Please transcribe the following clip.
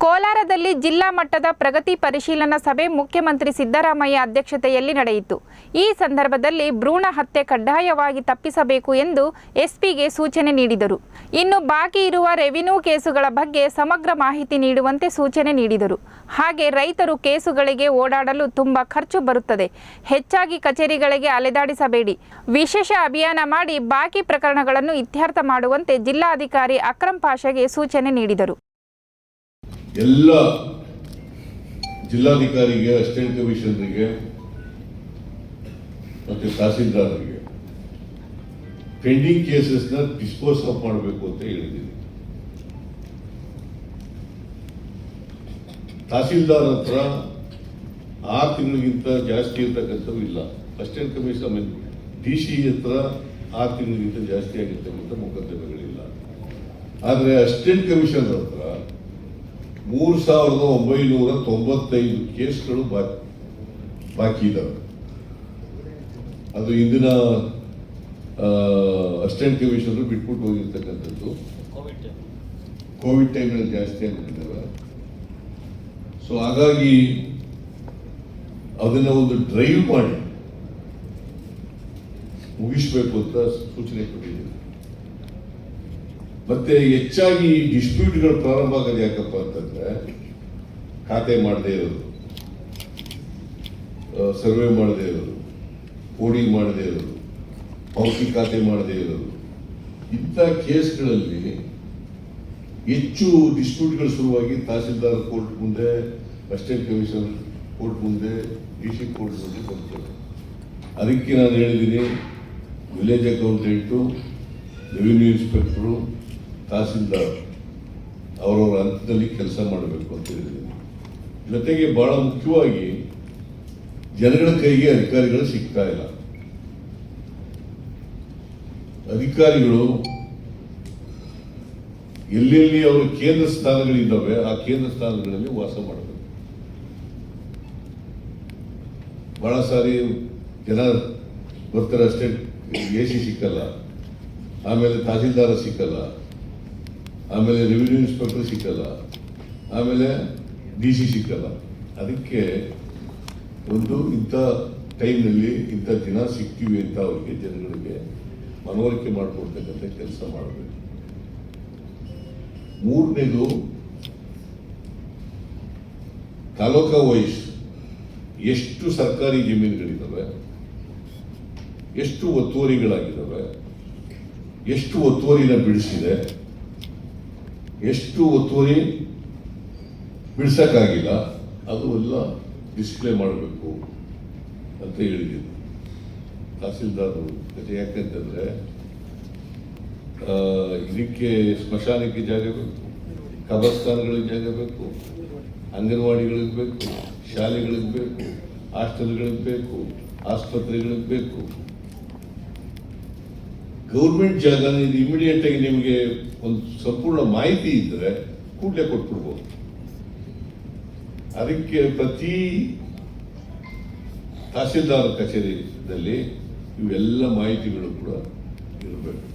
ಕೋಲಾರದಲ್ಲಿ ಜಿಲ್ಲಾ ಮಟ್ಟದ ಪ್ರಗತಿ ಪರಿಶೀಲನಾ ಸಭೆ ಮುಖ್ಯಮಂತ್ರಿ ಸಿದ್ದರಾಮಯ್ಯ ಅಧ್ಯಕ್ಷತೆಯಲ್ಲಿ ನಡೆಯಿತು. ಈ ಸಂದರ್ಭದಲ್ಲಿ ಭ್ರೂಣ ಹತ್ಯೆ ಕಡ್ಡಾಯವಾಗಿ ತಪ್ಪಿಸಬೇಕು ಎಂದು ಎಸ್ಪಿಗೆ ಸೂಚನೆ ನೀಡಿದರು. ಇನ್ನು ಬಾಕಿ ಇರುವ ರೆವಿನ್ಯೂ ಕೇಸುಗಳ ಬಗ್ಗೆ ಸಮಗ್ರ ಮಾಹಿತಿ ನೀಡುವಂತೆ ಸೂಚನೆ ನೀಡಿದರು. ಹಾಗೆ ರೈತರು ಕೇಸುಗಳಿಗೆ ಓಡಾಡಲು ತುಂಬಾ ಖರ್ಚು ಬರುತ್ತದೆ, ಹೆಚ್ಚಾಗಿ ಕಚೇರಿಗಳಿಗೆ ಅಲೆದಾಡಿಸಬೇಡಿ, ವಿಶೇಷ ಅಭಿಯಾನ ಮಾಡಿ ಬಾಕಿ ಪ್ರಕರಣಗಳನ್ನು ಇತ್ಯರ್ಥ ಮಾಡುವಂತೆ ಜಿಲ್ಲಾಧಿಕಾರಿ ಅಕ್ರಮ್ ಪಾಷಾಗೆ ಸೂಚನೆ ನೀಡಿದರು. ಎಲ್ಲ ಜಿಲ್ಲಾಧಿಕಾರಿಗೆ, ಅಸಿಸ್ಟೆಂಟ್ ಕಮಿಷನರಿಗೆ ಮತ್ತು ತಹಸೀಲ್ದಾರರಿಗೆ ಪೆಂಡಿಂಗ್ ಕೇಸಸ್ನ ಡಿಸ್ಪೋಸ್ ಆಫ್ ಮಾಡಬೇಕು ಅಂತ ಹೇಳಿದ್ದೀನಿ. ತಹಸೀಲ್ದಾರ್ ಹತ್ರ 6 ತಿಂಗಳಿಗಿಂತ ಜಾಸ್ತಿ ಇರ್ತಕ್ಕಂಥವು ಇಲ್ಲ. ಅಸಿಸ್ಟೆಂಟ್ ಕಮಿಷನರ್ DC ಹತ್ರ 6 ತಿಂಗಳಿಗಿಂತ ಜಾಸ್ತಿ ಆಗಿರ್ತಕ್ಕಂಥ ಮೊಕದ್ದಮೆಗಳಿಲ್ಲ. ಆದರೆ ಅಸಿಸ್ಟೆಂಟ್ ಕಮಿಷನರ್ ಹತ್ರ 3995 ಕೇಸ್ಗಳು ಬಾಕಿ ಇದ್ದಾವೆ. ಅದು ಇಂದಿನ ಅಸಿಸ್ಟೆಂಟ್ ಕಮಿಷನರ್ ಬಿಟ್ಬಿಟ್ಟು ಹೋಗಿರ್ತಕ್ಕಂಥದ್ದು. ಕೋವಿಡ್ ಟೈಮ್ನಲ್ಲಿ ಜಾಸ್ತಿ ಆಗಿಬಿಟ್ಟಿದ್ದಾವೆ. ಸೊ ಹಾಗಾಗಿ ಅದನ್ನ ಒಂದು ಡ್ರೈವ್ ಮಾಡಿ ಮುಗಿಸ್ಬೇಕು ಅಂತ ಸೂಚನೆ ಕೊಟ್ಟಿದ್ದೀನಿ. ಮತ್ತೆ ಹೆಚ್ಚಾಗಿ ಡಿಸ್ಪ್ಯೂಟ್ಗಳು ಪ್ರಾರಂಭ ಆಗೋದು ಯಾಕಪ್ಪ ಅಂತಂದ್ರೆ, ಖಾತೆ ಮಾಡದೇ ಇರೋದು, ಸರ್ವೆ ಮಾಡದೇ ಇರೋದು, ಕೋಡಿಂಗ್ ಮಾಡದೇ ಇರೋದು, ಪಾವತಿ ಖಾತೆ ಮಾಡದೇ ಇರೋದು, ಇಂಥ ಕೇಸ್ಗಳಲ್ಲಿ ಹೆಚ್ಚು ಡಿಸ್ಪ್ಯೂಟ್ಗಳು ಶುರುವಾಗಿ ತಹಸೀಲ್ದಾರ್ ಕೋರ್ಟ್ ಮುಂದೆ, ಅಸಿಸ್ಟೆಂಟ್ ಕಮಿಷನರ್ ಕೋರ್ಟ್ ಮುಂದೆ, DC ಕೋರ್ಟ್ ಮುಂದೆ ಬರ್ತದೆ. ಅದಕ್ಕೆ ನಾನು ಹೇಳಿದ್ದೀನಿ, village accountant, revenue inspector, tahsildar ಅವರವರ ಹಂತದಲ್ಲಿ ಕೆಲಸ ಮಾಡಬೇಕು ಅಂತ ಹೇಳಿದ್ದೀನಿ. ಜೊತೆಗೆ ಬಹಳ ಮುಖ್ಯವಾಗಿ ಜನಗಳ ಕೈಗೆ ಅಧಿಕಾರಿಗಳು ಸಿಗ್ತಾ ಇಲ್ಲ. ಅಧಿಕಾರಿಗಳು ಎಲ್ಲೆಲ್ಲಿ ಅವರ ಕೇಂದ್ರ ಸ್ಥಾನಗಳಿದ್ದಾವೆ ಆ ಕೇಂದ್ರ ಸ್ಥಾನಗಳಲ್ಲಿ ವಾಸ ಮಾಡಬೇಕು. ಬಹಳ ಸಾರಿ ಜನ ಬರ್ತಾರೆ, ಅಷ್ಟೇ AC ಸಿಕ್ಕಲ್ಲ, ಆಮೇಲೆ ತಹಸೀಲ್ದಾರ ಸಿಕ್ಕಲ್ಲ, ಆಮೇಲೆ ರೆವಿನ್ಯೂ ಇನ್ಸ್ಪೆಕ್ಟರ್ ಸಿಕ್ಕಲ್ಲ, ಆಮೇಲೆ DC ಸಿಕ್ಕಲ್ಲ. ಅದಕ್ಕೆ ಒಂದು ಇಂಥ ಟೈಮ್ನಲ್ಲಿ ಇಂಥ ದಿನ ಸಿಗ್ತೀವಿ ಅಂತ ಅವರಿಗೆ ಜನಗಳಿಗೆ ಮನವರಿಕೆ ಮಾಡಿಕೊಡ್ತಕ್ಕಂಥ ಕೆಲಸ ಮಾಡಬೇಕು. ಮೂರನೇದು, ತಾಲೂಕಾ ವೈಸ್ ಎಷ್ಟು ಸರ್ಕಾರಿ ಜಮೀನುಗಳಿದ್ದಾವೆ, ಎಷ್ಟು ಒತ್ತುವರಿಗಳಾಗಿದ್ದಾವೆ, ಎಷ್ಟು ಒತ್ತುವರಿನ ಬಿಡಿಸಿದೆ, ಎಷ್ಟು ಒತ್ತುವರಿ ಬಿಡಿಸಕ್ಕಾಗಿಲ್ಲ, ಅದು ಎಲ್ಲ ಡಿಸ್ಪ್ಲೇ ಮಾಡಬೇಕು ಅಂತ ಹೇಳಿದ್ದೀನಿ ತಹಸೀಲ್ದಾರರು. ಯಾಕಂತಂದ್ರೆ ಇದಕ್ಕೆ ಸ್ಮಶಾನಕ್ಕೆ ಜಾಗ ಬೇಕು, ಕಬರ್ಸ್ಥಾನಗಳಿಗೆ ಜಾಗ ಬೇಕು, ಅಂಗನವಾಡಿಗಳಿಗೆ ಬೇಕು, ಶಾಲೆಗಳಿಗೆ ಬೇಕು, ಹಾಸ್ಟೆಲ್ಗಳಿಗೆ ಬೇಕು, ಆಸ್ಪತ್ರೆಗಳಿಗೆ ಬೇಕು. ಗೌರ್ಮೆಂಟ್ ಜಾಗ ಇಮಿಡಿಯೇಟ್ ಆಗಿ ನಿಮಗೆ ಒಂದು ಸಂಪೂರ್ಣ ಮಾಹಿತಿ ಇದ್ದರೆ ಕೂಡಲೇ ಕೊಟ್ಬಿಡ್ಬೋದು. ಅದಕ್ಕೆ ಪ್ರತಿ ತಹಸೀಲ್ದಾರ್ ಕಚೇರಿಯಲ್ಲಿ ಇವೆಲ್ಲ ಮಾಹಿತಿಗಳು ಕೂಡ ಇರಬೇಕು.